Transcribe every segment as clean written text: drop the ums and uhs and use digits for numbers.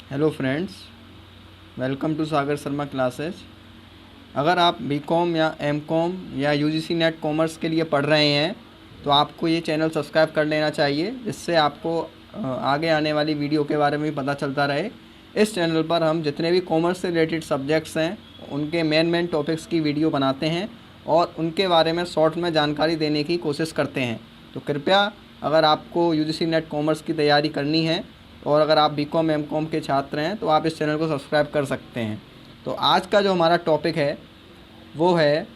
Hello friends, welcome to Sagar Sharma classes. अगर आप BCom या एमकॉम या यूजीसी नेट कॉमर्स के लिए पढ़ रहे हैं तो आपको ये चैनल सब्सक्राइब कर लेना चाहिए, जिससे आपको आगे आने वाली वीडियो के बारे में भी पता चलता रहे। इस चैनल पर हम जितने भी कॉमर्स से रिलेटेड सब्जेक्ट्स हैं उनके मेन टॉपिक्स की वीडियो बनाते हैं और उनके बारे में शॉर्ट में जानकारी देने की कोशिश करते हैं। तो कृपया, अगर आपको यूजीसी नेट कॉमर्स की तैयारी करनी है और अगर आप बीकॉम एमकॉम के छात्र हैं तो आप इस चैनल को सब्सक्राइब कर सकते हैं। तो आज का जो हमारा टॉपिक है वो है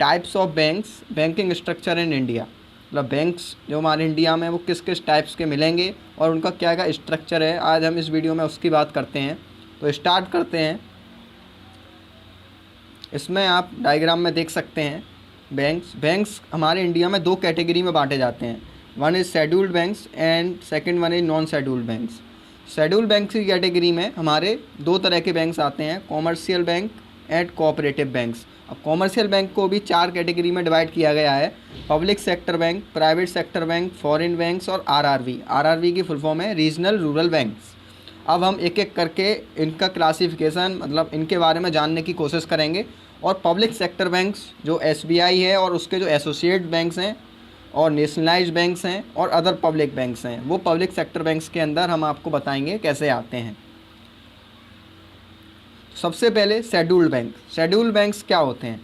types of banks, banking structure in India. मतलब बैंक्स जो हमारे इंडिया में वो किस किस टाइप्स के मिलेंगे और उनका क्या क्या स्ट्रक्चर है, आज हम इस वीडियो में उसकी बात करते हैं। तो स्टार्ट करते हैं। इसमें आप डायग्राम में देख सकते हैं बैंक्स हमारे इंडिया में दो कैटेगरी में बांटे जाते हैं। One is scheduled banks and second one is non scheduled banks. Scheduled banks की कैटेगरी में हमारे दो तरह के बैंक्स आते हैं, commercial bank and cooperative banks. अब कॉमर्शियल बैंक को भी चार कैटेगरी में डिवाइड किया गया है: public sector bank, private sector bank, foreign banks और आरआरवी की फुल फॉर्म है रीजनल रूरल बैंक्स। अब हम एक एक करके इनका क्लासिफिकेशन, मतलब इनके बारे में जानने की कोशिश करेंगे। और पब्लिक सेक्टर बैंक्स जो एसबीआई है और उसके जो एसोसिएट बैंक्स हैं और नेशनलाइज्ड बैंक्स हैं और अदर पब्लिक बैंक्स हैं, वो पब्लिक सेक्टर बैंक्स के अंदर हम आपको बताएंगे कैसे आते हैं। सबसे पहले शेड्यूल्ड बैंक। शेड्यूल्ड बैंक्स क्या होते हैं?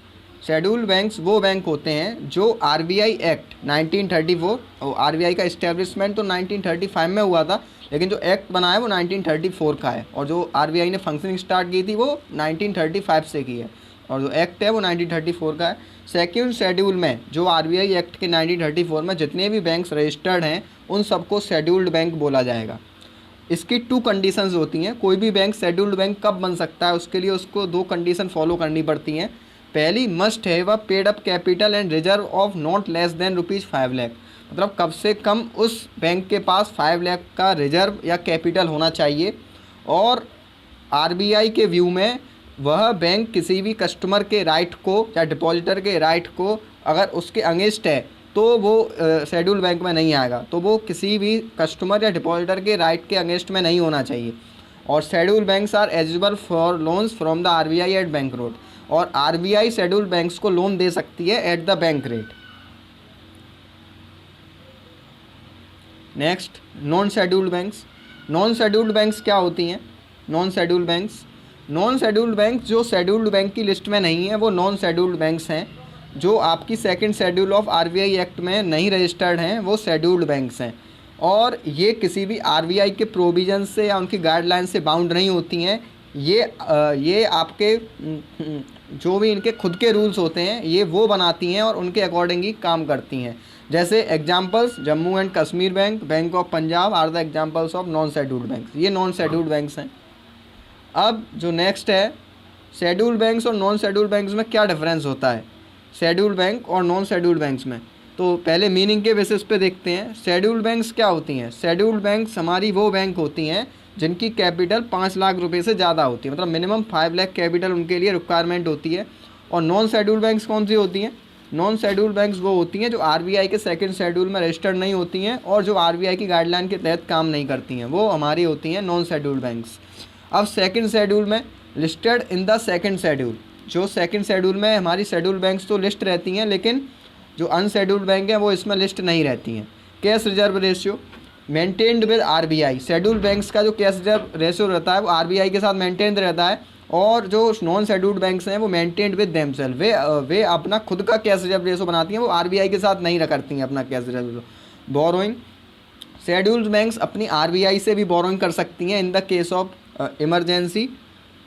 शेड्यूल्ड बैंक्स वो बैंक होते हैं जो आरबीआई एक्ट 1934, और आरबीआई का इस्टेब्लिशमेंट तो 1935 में हुआ था, लेकिन जो एक्ट बना है वो 1934 का है, और जो आरबीआई ने फंक्शनिंग स्टार्ट की थी वो 1935 से की है, और जो एक्ट है वो 1934 का है। सेकंड शेड्यूल में जो आरबीआई एक्ट के 1934 में जितने भी बैंक्स रजिस्टर्ड हैं उन सबको शेड्यूल्ड बैंक बोला जाएगा। इसकी टू कंडीशंस होती हैं। कोई भी बैंक शेड्यूल्ड बैंक कब बन सकता है, उसके लिए उसको दो कंडीशन फॉलो करनी पड़ती हैं। पहली, must have a paid up capital and reserve of not less than ₹5 lakh. मतलब कम से कम उस बैंक के पास 5 लाख का रिजर्व या कैपिटल होना चाहिए। और आरबीआई के व्यू में वह बैंक किसी भी कस्टमर के राइट को या डिपॉजिटर के राइट को अगर उसके अगेंस्ट है तो वो शेड्यूल बैंक में नहीं आएगा। तो वो किसी भी कस्टमर या डिपॉजिटर के राइट के अगेंस्ट में नहीं होना चाहिए। और schedule banks are eligible for loans from the RBI at bank rate. और आरबीआई शेड्यूल बैंक्स को लोन दे सकती है at the bank rate. Next, non scheduled banks. Non scheduled banks क्या होती हैं? नॉन शेड्यूल्ड बैंक जो शेड्यूल्ड बैंक की लिस्ट में नहीं है वो नॉन शेड्यूल्ड बैंक्स हैं। जो आपकी second schedule of RBI act में नहीं रजिस्टर्ड हैं वो शेड्यूल्ड बैंक्स हैं। और ये किसी भी आरबीआई के प्रोविजन से या उनकी गाइडलाइन से बाउंड नहीं होती हैं। ये आपके जो भी इनके खुद के रूल्स होते हैं ये वो बनाती हैं और उनके अकॉर्डिंग ही काम करती हैं। जैसे examples, Jammu and Kashmir bank, bank of Punjab are the examples of non scheduled banks. ये नॉन शेड्यूल्ड बैंक्स हैं। अब जो नेक्स्ट है, शेड्यूल्ड बैंक्स और नॉन शेड्यूल्ड बैंक्स में क्या डिफरेंस होता है शेड्यूल्ड बैंक और नॉन शेड्यूल्ड बैंक्स में? तो पहले मीनिंग के बेसिस पे देखते हैं। शेड्यूल्ड बैंक्स क्या होती हैं? शेड्यूल्ड बैंक्स हमारी वो बैंक होती हैं जिनकी कैपिटल 5 लाख रुपए से ज़्यादा होती है, मतलब मिनिमम 5 लाख कैपिटल उनके लिए रिक्वायरमेंट होती है। और नॉन शेड्यूल्ड बैंक्स कौन सी होती हैं? नॉन शेड्यूल्ड बैंक्स वो होती हैं जो आरबीआई के सेकंड शेड्यूल में रजिस्टर्ड नहीं होती हैं और जो आरबीआई की गाइडलाइन के तहत काम नहीं करती हैं, वो हमारी होती हैं नॉन शेड्यूल्ड बैंक्स। अब सेकंड शेड्यूल में listed in the second schedule, जो सेकंड शेड्यूल में हमारी शेड्यूल्ड बैंक्स तो लिस्ट रहती हैं, लेकिन जो अनशेड्यूल्ड बैंक हैं वो इसमें लिस्ट नहीं रहती हैं। Cash reserve ratio maintained with RBI. Scheduled banks का जो कैश रिजर्व रेशियो रहता है वो आरबीआई के साथ मेंटेन रहता है, और जो नॉन शेड्यूल्ड बैंक्स हैं वो मेंटेन्ड विद देमसेल्फ। वे अपना खुद का कैश रिजर्व रेशियो बनाती हैं, वो आरबीआई के साथ नहीं करती हैं अपना cash reserve ratio. Borrowing, scheduled banks अपनी आरबीआई से भी बोरोइंग कर सकती हैं in the case of emergency,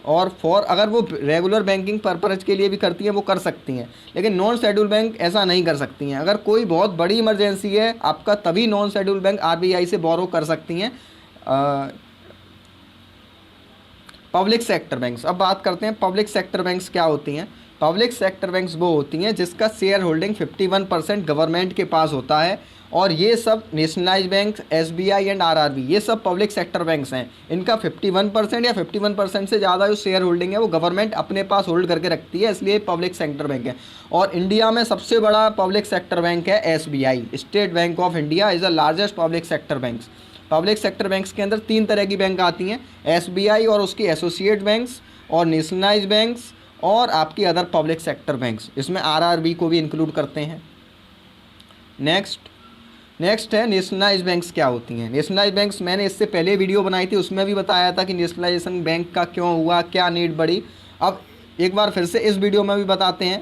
और अगर वो रेगुलर बैंकिंग पर्पज़ के लिए भी करती हैं वो कर सकती हैं, लेकिन नॉन शेड्यूल बैंक ऐसा नहीं कर सकती हैं। अगर कोई बहुत बड़ी इमरजेंसी है आपका, तभी नॉन शेड्यूल बैंक आरबीआई से बोरो कर सकती हैं। Public sector banks. अब बात करते हैं पब्लिक सेक्टर बैंक्स क्या होती हैं। पब्लिक सेक्टर बैंक्स वो होती हैं जिसका शेयर होल्डिंग 51% गवर्नमेंट के पास होता है, और ये सब nationalised bank, SBI and RRB, ये सब पब्लिक सेक्टर बैंक्स हैं। इनका 51% या 51% से ज़्यादा जो शेयर होल्डिंग है वो गवर्नमेंट अपने पास होल्ड करके रखती है, इसलिए पब्लिक सेक्टर बैंक है। और इंडिया में सबसे बड़ा पब्लिक सेक्टर बैंक है SBI, state bank of India is the largest public sector bank. Public sector banks के अंदर 3 तरह की बैंक आती हैं, एसबीआई और उसकी एसोसिएट बैंक्स, और नेशनलाइज बैंक्स, और आपकी अदर पब्लिक सेक्टर बैंक्स, इसमें आरआरबी को भी इंक्लूड करते हैं। नेक्स्ट है नेशनलाइज बैंक्स क्या होती हैं। नेशनलाइज बैंक्स मैंने इससे पहले वीडियो बनाई थी, उसमें भी बताया था कि नेशनलाइजेशन बैंक का क्यों हुआ, क्या नीड बढ़ी। अब एक बार फिर से इस वीडियो में भी बताते हैं।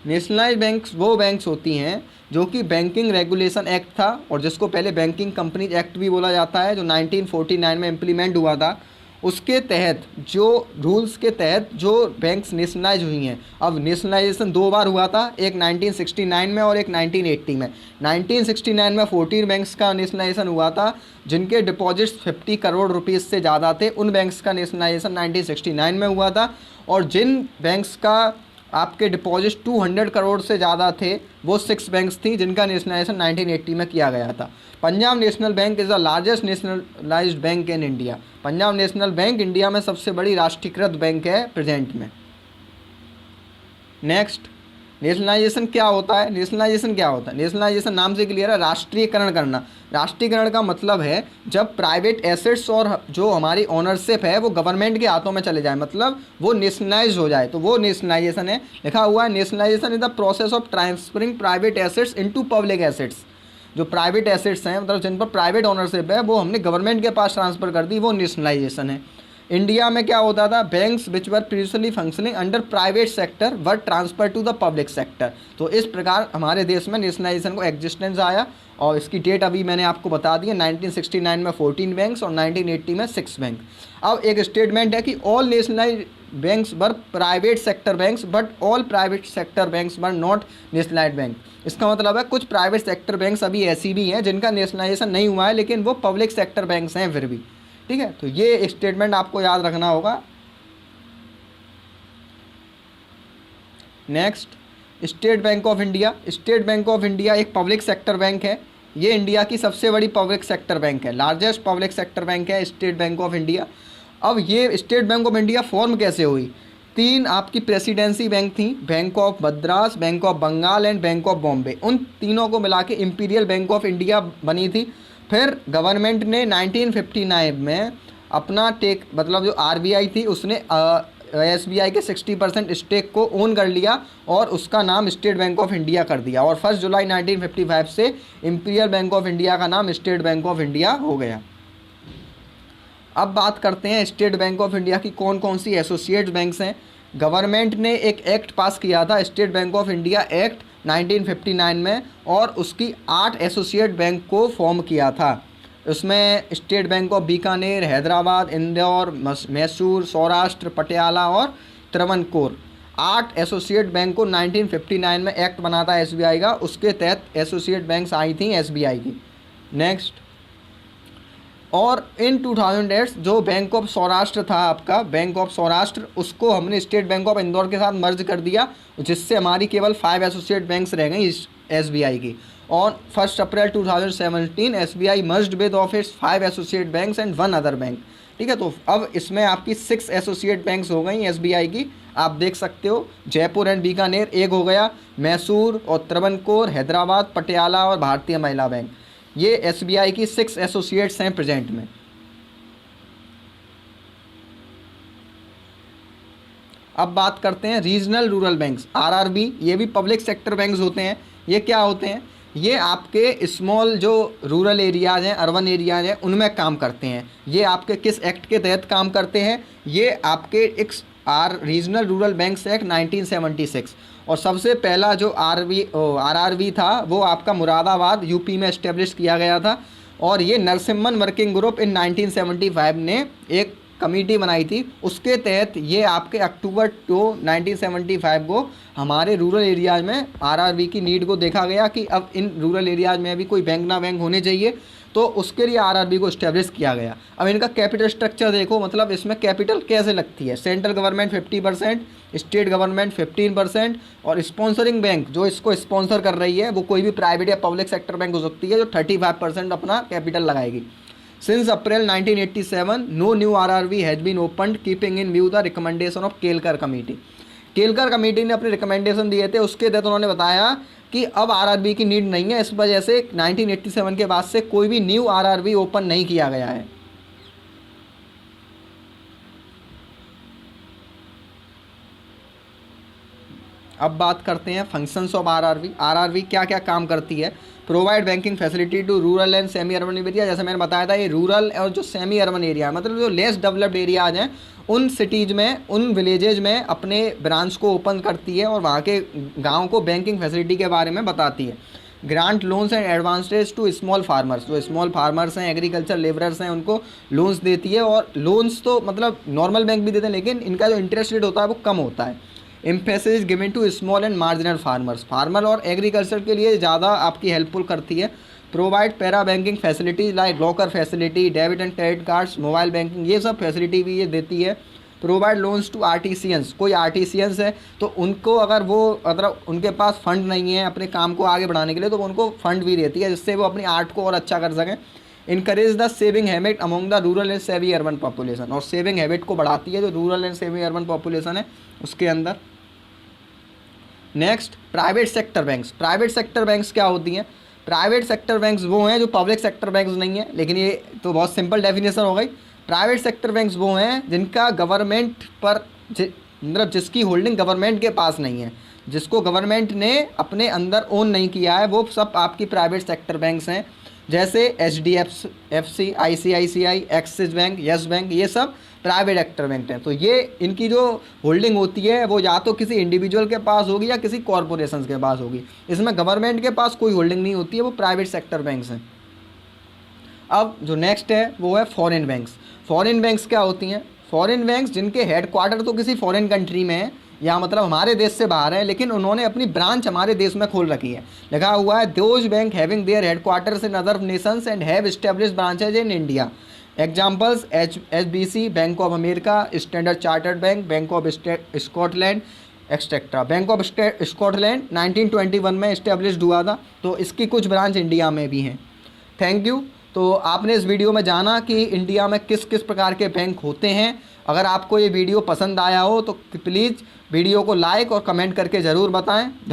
नेशनलाइज बैंक्स वो बैंक्स होती हैं जो कि बैंकिंग रेगुलेशन एक्ट था, और जिसको पहले बैंकिंग कंपनीज एक्ट भी बोला जाता है, जो 1949 में इम्प्लीमेंट हुआ था, उसके तहत जो रूल्स के तहत जो बैंक्स नेशनलाइज हुई हैं। अब नेशनलाइजेशन 2 बार हुआ था, एक 1969 में और एक 1980 में। 1969 में 14 बैंक्स का नेशनलाइजेशन हुआ था जिनके डिपॉजिट्स 50 करोड़ रुपीज़ से ज़्यादा थे, उन बैंक्स का नेशनलाइजेशन 1969 में हुआ था। और जिन बैंक्स का आपके डिपॉजिट 200 करोड़ से ज़्यादा थे, वो 6 बैंक्स थी जिनका नेशनलाइजेशन 1980 में किया गया था। Punjab national bank is the largest nationalised bank in India. Punjab national bank India में सबसे बड़ी राष्ट्रीयकृत बैंक है प्रेजेंट में। नेक्स्ट, नेशनलाइजेशन क्या होता है। नेशनलाइजेशन नाम से क्लियर है, राष्ट्रीयकरण करना। राष्ट्रीयकरण का मतलब है जब प्राइवेट एसेट्स और जो हमारी ओनरशिप है वो गवर्नमेंट के हाथों में चले जाए, मतलब वो नेशनलाइज हो जाए, तो वो नेशनलाइजेशन है। लिखा हुआ है nationalisation is the process of transferring private assets into public assets. जो प्राइवेट एसेट्स हैं, मतलब जिन पर प्राइवेट ओनरशिप है, वो हमने गवर्नमेंट के पास ट्रांसफ़र कर दी, वो नेशनलाइजेशन है। इंडिया में क्या होता था, banks which were previously functioning under private sector were transfer to the public sector. तो इस प्रकार हमारे देश में नेशनलाइजेशन को एग्जिस्टेंस आया, और इसकी डेट अभी मैंने आपको बता दी है। 1969 में 14 बैंक्स और 1980 में 6 बैंक। अब एक स्टेटमेंट है कि all nationalise banks were private sector banks but all private sector banks were not nationalised bank. इसका मतलब है कुछ प्राइवेट सेक्टर बैंक्स अभी ऐसी भी हैं जिनका नेशनलाइजेशन नहीं हुआ है, लेकिन वो पब्लिक सेक्टर बैंक्स हैं फिर भी। ठीक है, तो ये स्टेटमेंट आपको याद रखना होगा। Next, state bank of India. State bank of India एक पब्लिक सेक्टर बैंक है। ये इंडिया की सबसे बड़ी पब्लिक सेक्टर बैंक है, लार्जेस्ट पब्लिक सेक्टर बैंक है स्टेट बैंक ऑफ इंडिया। अब ये state bank of India form कैसे हुई। 3 आपकी प्रेसिडेंसी बैंक थी, bank of Madras, bank of Bengal and bank of Bombay. उन तीनों को मिला के इंपीरियल बैंक ऑफ इंडिया बनी थी। फिर गवर्नमेंट ने 1959 में अपना मतलब जो आरबीआई थी उसने एसबीआई के 60% स्टेक को ओन कर लिया और उसका नाम स्टेट बैंक ऑफ इंडिया कर दिया, और 1 जुलाई 1955 से इंपीरियल बैंक ऑफ इंडिया का नाम स्टेट बैंक ऑफ इंडिया हो गया। अब बात करते हैं स्टेट बैंक ऑफ इंडिया की कौन कौन सी एसोसिएट बैंक्स हैं। गवर्नमेंट ने एक एक्ट पास किया था, state bank of India act 1959 में, और उसकी 8 एसोसिएट बैंक को फॉर्म किया था। उसमें state bank of Bikaner, Hyderabad, Indore, Mysore, Saurashtra, Patiala और त्रावणकोर, 8 एसोसिएट बैंक को 1959 में एक्ट बना था एसबीआई का, उसके तहत एसोसिएट बैंक्स आई थी एसबीआई की। नेक्स्ट, और इन 2008 जो बैंक ऑफ सौराष्ट्र था आपका, बैंक ऑफ सौराष्ट्र, उसको हमने स्टेट बैंक ऑफ इंदौर के साथ मर्ज कर दिया, जिससे हमारी केवल 5 एसोसिएट बैंक्स रह गई एसबीआई की। On 1 April 2017 SBI merged with of its 5 associate banks and 1 other bank. ठीक है, तो अब इसमें आपकी 6 एसोसिएट बैंक्स हो गई एसबीआई की, आप देख सकते हो। जयपुर एंड बीकानेर एक हो गया, मैसूर और त्रावणकोर, हैदराबाद, पटियाला और भारतीय महिला बैंक। ये एसबीआई की 6 एसोसिएट्स हैं प्रेजेंट में। अब बात करते हैं रीजनल रूरल बैंक्स, आरआरबी। ये भी पब्लिक सेक्टर बैंक्स होते हैं। ये क्या होते हैं, ये आपके स्मॉल जो रूरल एरियाज़ हैं, अर्बन एरियाज़ हैं, उनमें काम करते हैं। ये आपके किस एक्ट के तहत काम करते हैं, ये आपके एक रीजनल रूरल बैंक्स एक्ट 1976, और सबसे पहला जो आरआरबी था वो आपका मुरादाबाद यूपी में इस्टेब्लिश किया गया था। और ये नरसिम्हन वर्किंग ग्रुप इन 1975 ने एक कमेटी बनाई थी, उसके तहत ये आपके अक्टूबर 2 1975 को हमारे रूरल एरियाज़ में आरआरबी की नीड को देखा गया कि अब इन रूरल एरियाज़ में भी कोई बैंक ना बैंक होने चाहिए, तो उसके लिए आरआरबी को इस्टेब्लिश किया गया। अब इनका कैपिटल स्ट्रक्चर देखो, मतलब इसमें कैपिटल कैसे लगती है। सेंट्रल गवर्नमेंट 50%, स्टेट गवर्नमेंट 15%, और स्पॉन्सरिंग बैंक जो इसको स्पॉन्सर कर रही है वो कोई भी प्राइवेट या पब्लिक सेक्टर बैंक हो सकती है, जो 35% अपना कैपिटल लगाएगी। Since April 1987, no new RRB has been opened, keeping in view the recommendation of Kelkar committee. Kelkar committee ने अपने रिकमेंडेशन दिए थे, उसके तहत उन्होंने बताया कि अब आरआरबी की नीड नहीं है, इस वजह से 1987 के बाद से कोई भी न्यू आरआरबी ओपन नहीं किया गया है। अब बात करते हैं फंक्शंस ऑफ आरआरबी। आरआरबी क्या क्या काम करती है। Provide banking facility to rural and semi urban area, जैसे मैंने बताया था, ये रूरल और जो सेमी अर्बन एरिया है, मतलब जो लेस डेवलप्ड एरियाज हैं, उन सिटीज़ में, उन विलेजेज में अपने ब्रांच को ओपन करती है और वहाँ के गाँव को बैंकिंग फैसिलिटी के बारे में बताती है। Grant loans and advances to small farmers, जो स्मॉल फार्मर्स हैं, एग्रीकल्चर लेबरर्स हैं, उनको लोन्स देती है। और लोन्स तो मतलब नॉर्मल बैंक भी देते हैं, लेकिन इनका जो इंटरेस्ट रेट होता है वो कम होता है। Emphasis given to small and marginal farmers, farmer और एग्रीकल्चर के लिए ज़्यादा आपकी हेल्पफुल करती है। Provide para banking facilities like locker facility, debit and credit cards, mobile banking, ये सब फैसिलिटी भी ये देती है। प्रोवाइड लोन्स टू आर्टिसियंस, कोई आर्टिसियंस है तो उनको अगर वो मतलब उनके पास फंड नहीं है अपने काम को आगे बढ़ाने के लिए, तो उनको फंड भी देती है, जिससे वो अपनी आर्ट को और अच्छा कर सकें। Encourage the saving habit among the rural and semi urban population, और सेविंग हैबिट को बढ़ाती है जो rural and semi urban population है उसके अंदर। Next, private sector banks. Private sector banks क्या होती हैं। प्राइवेट सेक्टर बैंक्स वो हैं जो पब्लिक सेक्टर बैंक्स नहीं है, लेकिन ये तो बहुत सिंपल डेफिनेशन हो गई। प्राइवेट सेक्टर बैंक्स वो हैं जिनका गवर्नमेंट पर मतलब जिसकी होल्डिंग गवर्नमेंट के पास नहीं है, जिसको गवर्नमेंट ने अपने अंदर ओन नहीं किया है, वो सब आपकी प्राइवेट सेक्टर बैंक्स हैं। जैसे HDFC, ICICI, axis bank, yes bank, ये सब प्राइवेट सेक्टर बैंक हैं। तो ये इनकी जो होल्डिंग होती है वो या तो किसी इंडिविजुअल के पास होगी या किसी कॉरपोरेशन के पास होगी, इसमें गवर्नमेंट के पास कोई होल्डिंग नहीं होती है, वो प्राइवेट सेक्टर बैंक्स हैं। अब जो नेक्स्ट है वो है फॉरेन बैंक्स। फॉरेन बैंक्स क्या होती हैं। फॉरेन बैंक्स जिनके हेडक्वार्टर तो किसी फॉरेन कंट्री में है या मतलब हमारे देश से बाहर है, लेकिन उन्होंने अपनी ब्रांच हमारे देश में खोल रखी है। लिखा हुआ है those bank having their headquarters in other Nations and have established branches in India. Examples HSBC, bank of America, standard chartered bank, bank of Scotland etcetera. Bank of Scotland 1921 में इस्टेब्लिश्ड हुआ था, तो इसकी कुछ ब्रांच इंडिया में भी हैं। Thank you. तो आपने इस वीडियो में जाना कि इंडिया में किस किस प्रकार के बैंक होते हैं। अगर आपको ये वीडियो पसंद आया हो तो प्लीज़ वीडियो को लाइक और कमेंट करके ज़रूर बताएं।